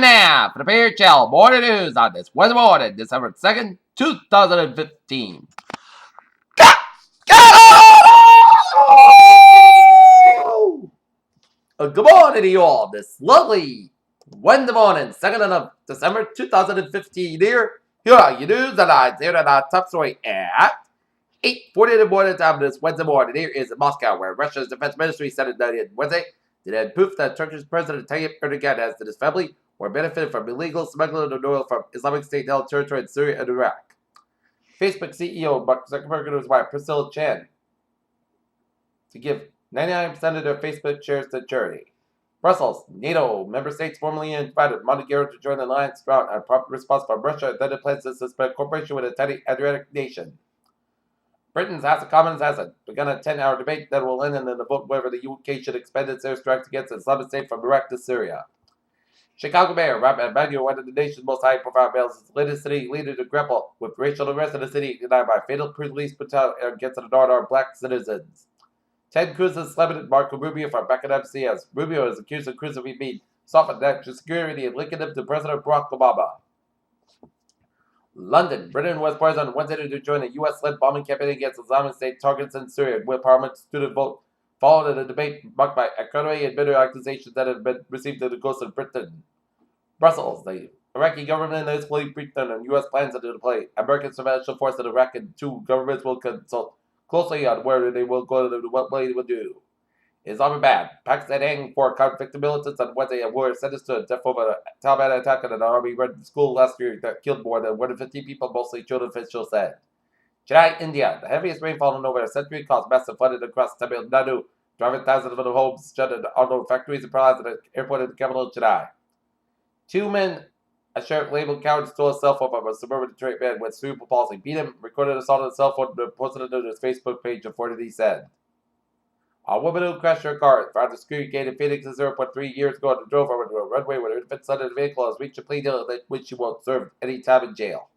Time now for the Beer Chill morning news on this Wednesday morning, December 2nd, 2015. Good morning to you all this lovely Wednesday morning, 2nd of December 2015 here. Here are your news headlines here at our top story at 8:40 in the morning time this Wednesday morning. Here is Moscow, where Russia's defense ministry said it Wednesday that proof that Turkish President Tayyip Erdogan has and his family were benefited from illegal smuggling of oil from Islamic State-held territory in Syria and Iraq. Facebook CEO Mark Zuckerberg and his wife Priscilla Chan to give 99% of their Facebook shares to charity. Brussels, NATO member states formally invited Montenegro to join the alliance round on prompt response from Russia, then it plans to suspend cooperation with a tiny Adriatic nation. Britain's House of Commons has begun a 10-hour debate that will end in a vote whether the UK should expend its airstrikes against Islamic State from Iraq to Syria. Chicago Mayor Robert Emanuel, one of the nation's most high-profile males, is the latest city leader to grapple with racial unrest in the city ignited by fatal police brutality against the unarmed black citizens. Ted Cruz's celebrated Marco Rubio from back at MCS. Rubio is accused of Cruz of being softened national security and linking him to President Barack Obama. London. Britain was poised on Wednesday to join a U.S.-led bombing campaign against Islamic State targets in Syria, where Parliament student vote followed in a debate marked by economic and bitter accusations that have been received in the coast of Britain. Brussels. The Iraqi government has fully briefed on U.S. plans to deploy American surveillance force in Iraq, and two governments will consult closely on where they will go and what they will do. Islamabad. Pakistan hanging for convicted militants on Wednesday and were sentenced to death over a Taliban attack on an army-run school last year that killed more than 150 people, mostly children, officials said. Chennai, India. The heaviest rainfall in over a century caused massive flooding across Tamil Nadu, driving thousands of homes, shutting auto factories and paralyzing an airport in the capital of Chennai. Two men, a sheriff labeled coward, stole a cell phone from a suburban Detroit man with cerebral palsy, beat him, recorded assault on his cell phone, and posted it on his Facebook page, reportedly said. A woman who crashed her car around the security gate in Phoenix 0.3 years ago and drove over to a runway with her infant son in the vehicle has reached a plea deal in which she won't serve any time in jail.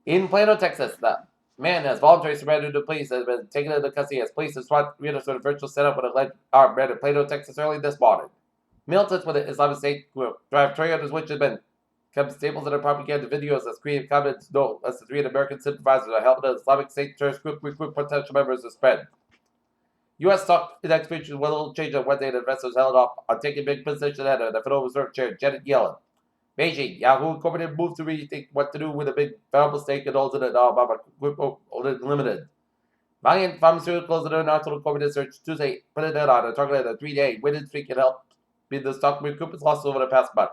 In Plano, Texas, the man has voluntarily surrendered to police and has been taken into custody as police and SWAT units with a virtual setup with a alleged armed man in Plano, Texas early this morning. Militants with the Islamic State drive Toyotas, which have become staples in their propaganda videos as creative comments no less than 3 American supervisors are helping the Islamic State terrorist group recruit potential members to spread. U.S. stock index futures with a little change on Wednesday, and investors held off on taking big position ahead of the Federal Reserve Chair Janet Yellen. Beijing, Yahoo Incorporated moved to rethink what to do with a big variable stake it holds in it Alibaba Group Limited. Valiant Pharmaceuticals and International Incorporated search Tuesday put it on a target of a 3-day winning streak and helped beat the stock recoup its losses over the past month.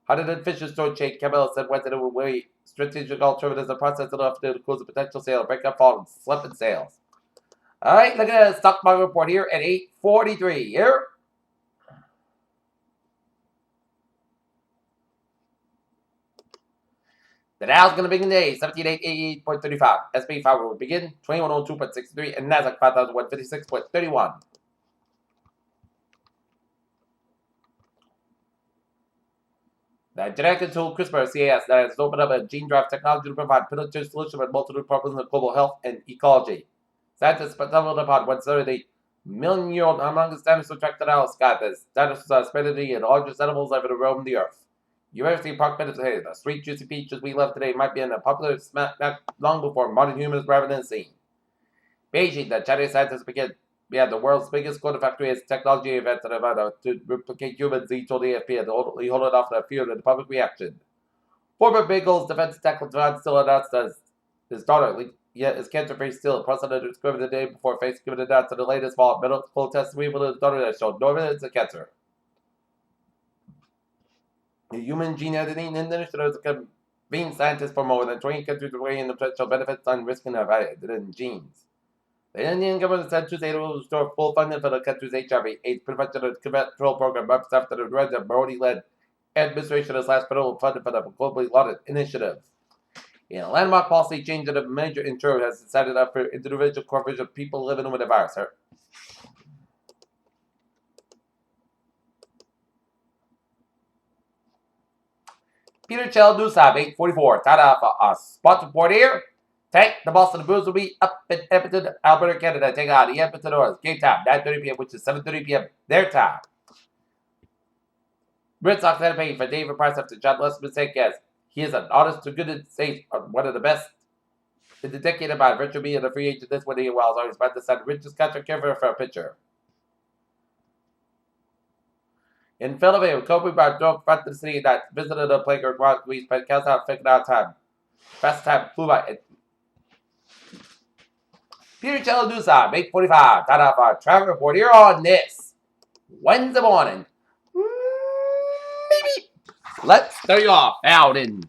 Huntington Fisher store chain Campbell said Wednesday it would weigh strategic alternatives and process enough to close a potential sale and break up fall and slip in sales. All right, look at the stock market report here at 8:43 here. The Dow's going to begin today, 17,888.35. S&P 500 will begin 2102.63, and Nasdaq 5,156.31. The genetic tool CRISPR CAS that has opened up a gene drive technology to provide predictive solutions for multiple problems in global health and ecology. Scientists stumbled upon one the million-year-old humongous dinosaur tracked in the sky. This dinosaurs are spending the largest animals ever to roam the earth. University Park meditated the sweet, juicy peaches we love today might be in a popular snack long before modern humans were ever seen. Beijing, the Chinese scientists began the world's biggest clone factory as technology event to replicate humans, he told the AFP, and he hold it off the fear of the public reaction. Former Bengals defense tackle Devon still announced as his daughter is cancer-free still. President discovered the day before Thanksgiving announced in the latest fall medical test revealed his daughter that showed no evidence of cancer. The human gene editing initiative has convened scientists from more than 20 countries to weigh in the potential benefits on risking of edited genes. The Indian government said Tuesday it will restore full funding for the country's HIV/AIDS prevention and control program months after the Narendra Modi-led administration has last federal funding for the globally lauded initiative. In a landmark policy change that a major insurer has decided to offer individual coverage of people living with the virus. Peter Chell, News Hub, 844. Tada for a spot report here. Tank, the Boston Bruins will be up in Edmonton, Alberta, Canada. Take on the Edmonton Oilers. Game time, 9:30 p.m., which is 7:30 p.m. their time. Red Sox had paying for David Price after John Less mistake as he is an honest to good and safe, one of the best in the decade about virtual being a free agent this one year while always about to sign the richest contract ever for a pitcher. In Philadelphia, Kobe Bryant drove front to the city that visited the playground while we spent counts out figuring out time. Fast time flew by. Peter Chaladusa, 8:45, time out for travel report here on this Wednesday morning. Maybe. Let's start you off out in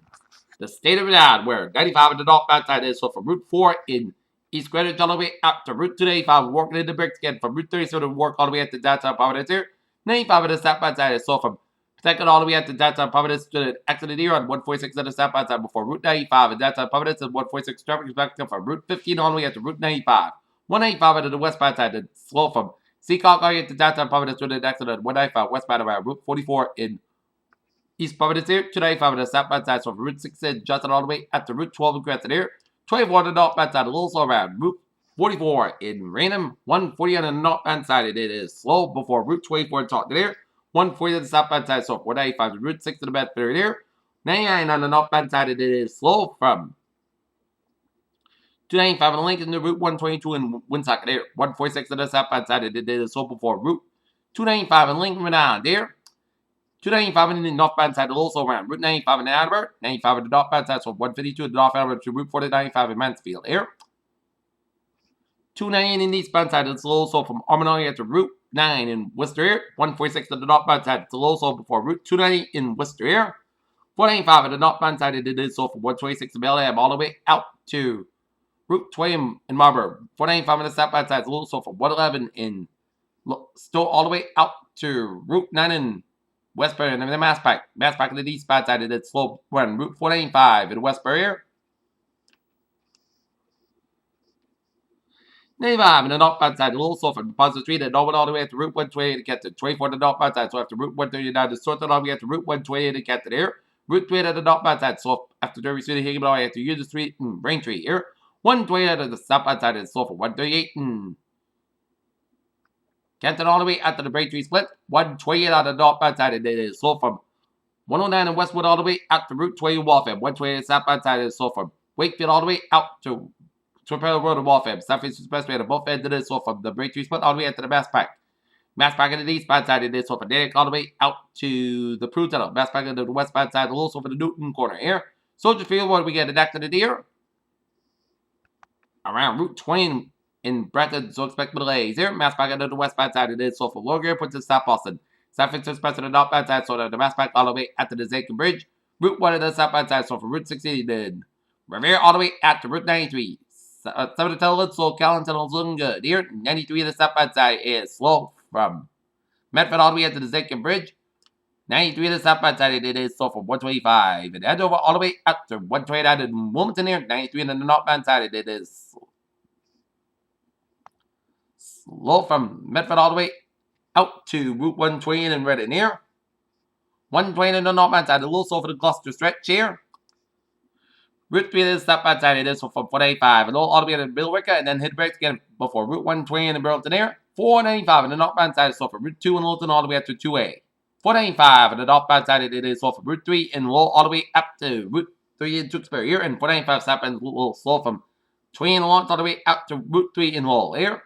the state of Rhode where 95 in the north side is. So from Route 4 in East Greenwich all the way up to Route 285, working in the bricks again from Route 37 to work all the way at the downtown Providence here. 95 in the southbound side is so from second all the way at the downtown Providence to the exit here on 146 on the southbound side before Route 95 and downtown Providence and 146 traffic is back from Route 15 all the way at to Route 95. 195 into the westbound side is slow from Seacock all the way to downtown Providence to the exit on 195 westbound around Route 44 in East Providence here, 295 on the southbound side, so from Route 6 in Justin all the way up to Route 12 in Crescent here, 24 on the northbound side, a little slow around Route 44 in Raynham, 140 on the northbound side, it is slow before Route 24 in Taunton here, 140 on the southbound side, so 495 to Route 6 in the Bedford here, 99 on the northbound side, it is slow from 295 on Lincoln to Route 122 in Woonsocket here, 146 on the southbound side, it is slow before Route 295 in Lincoln Rhode Island here, 295 in the northbound side, also around Route 95 in Ann Arbor, 95 in the northbound side, so 152 in the northbound Arbor to Route 495 in Mansfield here. 290 in the eastbound side, it's also from Arminonia to Route 9 in Worcester here. 146 in the northbound side, it's also before Route 290 in Worcester here. 495 in the northbound side, it is so from 126 in Bellingham all the way out to Route 20 in Marlborough. 495 in the southbound side, it's also from 111 in Stowe all the way out to Route 9 in Westbury and the Masspac. Masspac in the eastbound side, it is slow run. Route 495 in Westbury here. 95 in the northbound side, a little slow from Deposit Street and all the way to Route 120 to get to 24 in the northbound side. So after Route 139 to Sorton, all the way to Route 120 to get to there. Route 20 at the northbound side, so after Derby Street, Higgin, all the way to User Street and Braintree here. 120 at the southbound side is slow for 138 and Kenton all the way after the Braintree split. 128 on the northbound side, and it is slow from 109 in Westwood all the way out to Route 20 in Waltham. 120 on the southbound side is slow from Wakefield all the way out to Torpedo Road in Waltham. Southeast Expressway at both ends it is slow from the Braintree split all the way out to the Masspac. Masspac in the eastbound side, it is slow from Natick all the way out to the Prue Tunnel. Masspac in the westbound side, a little slow for the Newton corner here. Soldier Field, where we get an accident here. Around Route 20 in Brenton, so expect delays here. Masspac under the westbound side, it is so for Logan puts in South Boston. Southeast Express on the northbound side, so the Masspac all the way after the Zachin Bridge. Route 1 on the southbound side, so for Route 16, then Revere all the way out to Route 93. 7 to tell so Callan is looking good here. 93 on the southbound side is slow from Medford all the way out to the Zachin Bridge. 93 on the southbound side, it is slow from 125. And Andover all the way up to 129 in Wilmington here. 93 on the northbound side, it is slow from Medford all the way out to Route 120 in Redding here. 120 on the northbound side, a little slow for the Gloucester stretch here. Route 3 is southbound side, it is from 485. And all the way to Billerica and then hit brakes again before Route 120 in Burlington here. 495 on the northbound side, so from Route 2 in Littleton all the way up to 2A. 495 on the northbound side, it is slow from Route 3 in Lowell all the way up to Route 3 in Tewksbury here. And 495 southbound is a little slow from 20 in Lawrence all the way out to Route 3 in Lowell here.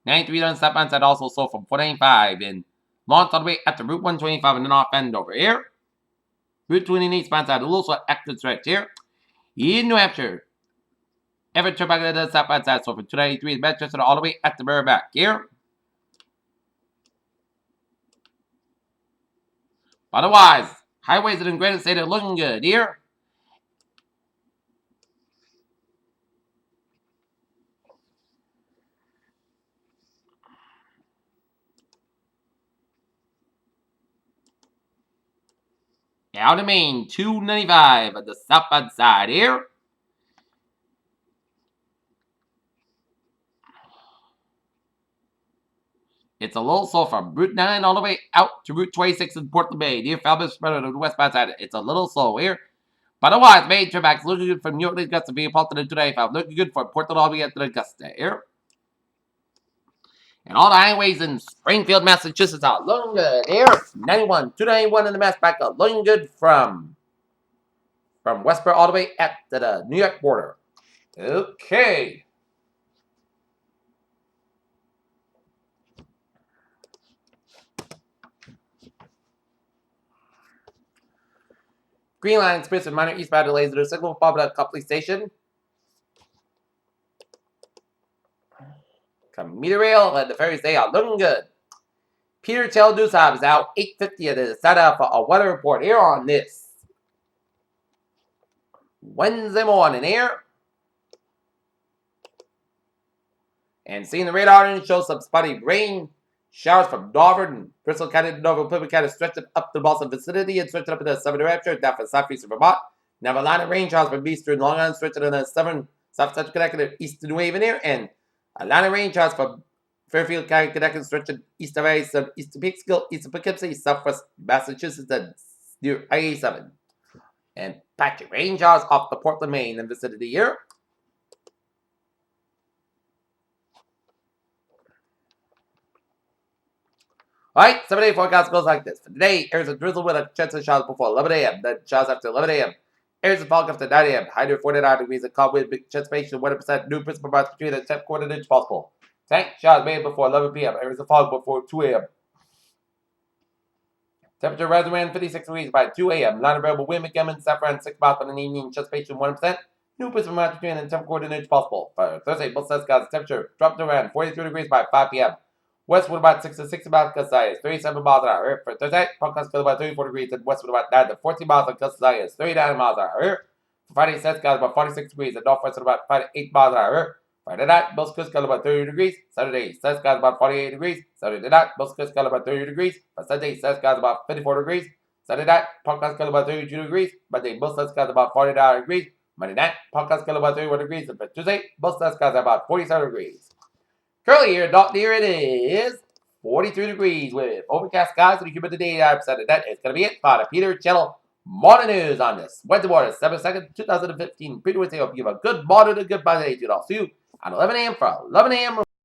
93 on the southbound side also slow from 495 in Lawrence all the way up to Route 125 in the north end over here. Route 20 in eastbound side, a little slow active stretch here. In New Hampshire, every turn back to the southbound side, so from 293 in Manchester all the way at the Burbank here. Otherwise, highways in Granite State are looking good here. Out of Maine, 295 at the southbound side here. It's a little slow from Route 9 all the way out to Route 26 in Portland Bay, near Falmouth spread on the westbound side. It's a little slow here. But otherwise, Maine turn-backs looking good from New York to Augusta, being Portland to 295. Looking good for Portland all the way up to Augusta here. And all the highways in Springfield, Massachusetts are looking good. Here, 91, 291 in the Mass back up, looking good from Westboro all the way at the New York border. Okay. Green Line experienced with minor eastbound delays at the signal for Bob Copley Station. Commuter rail and the ferries, they are looking good. Peter Tell News Hub is out 8:50 at the setup for a weather report here on this Wednesday morning here. And seeing the radar and shows some spotty rain showers from Northern and Bristol County to Northern Plymouth County, stretching up the Boston vicinity and stretching up into the southern New Hampshire, down from southeastern Vermont. Now a line of rain showers from eastern Long Island, stretching in the southern South Central Connecticut, eastern New Haven here, and a line of rain showers from Fairfield County, Connecticut, stretching east of I-87, east of Peekskill, east of Poughkeepsie, southwest Massachusetts, and near I-87. And patchy rain showers off the Portland, Maine, and vicinity here. Alright, 7-day forecast goes like this. For today, there's a drizzle with a chance of showers before 11 a.m., then showers after 11 a.m. There's a fog after 9 a.m., high near 49 degrees, and calm wind, big anticipation, 100% new principal amounts between the 10th quarter inch possible. Tank showers made before 11 p.m. There's a fog before 2 a.m. Temperature rises around 56 degrees by 2 a.m. Non-available wind McGimmon, south around 6 miles per an evening, anticipation 1%. New principal amounts between the 10th quarter inch possible. For Thursday, both sets got temperature dropped to around 42 degrees by 5 p.m. Westwood about 6 to 60 miles gust size, 37 miles an hour. For Thursday, forecast feel about 34 degrees, and westwood about 9 to 14 miles on gust size, 39 miles an hour. For Friday, sets got about 46 degrees, and northwestward about 5 to 8 miles an hour. Friday night, most coast got about 30 degrees. Saturday, sets got about 48 degrees. Saturday night, most coast got about 30 degrees. For Sunday, sets got about 54 degrees. Saturday night, forecast got about 32 degrees. Monday, most sets got about 49 degrees. Monday night, forecast got about 31 degrees. And for Tuesday, most sets got about 47 degrees. Currently here, here it is 43 degrees with overcast skies and a humidity 89%. And that is going to be it for the Peter Channel Morning News on this Wednesday morning, 7/2, 2015. Peter Wednesday, hope you have a good morning and good Monday. I'll see you at 11 a.m. for 11 a.m.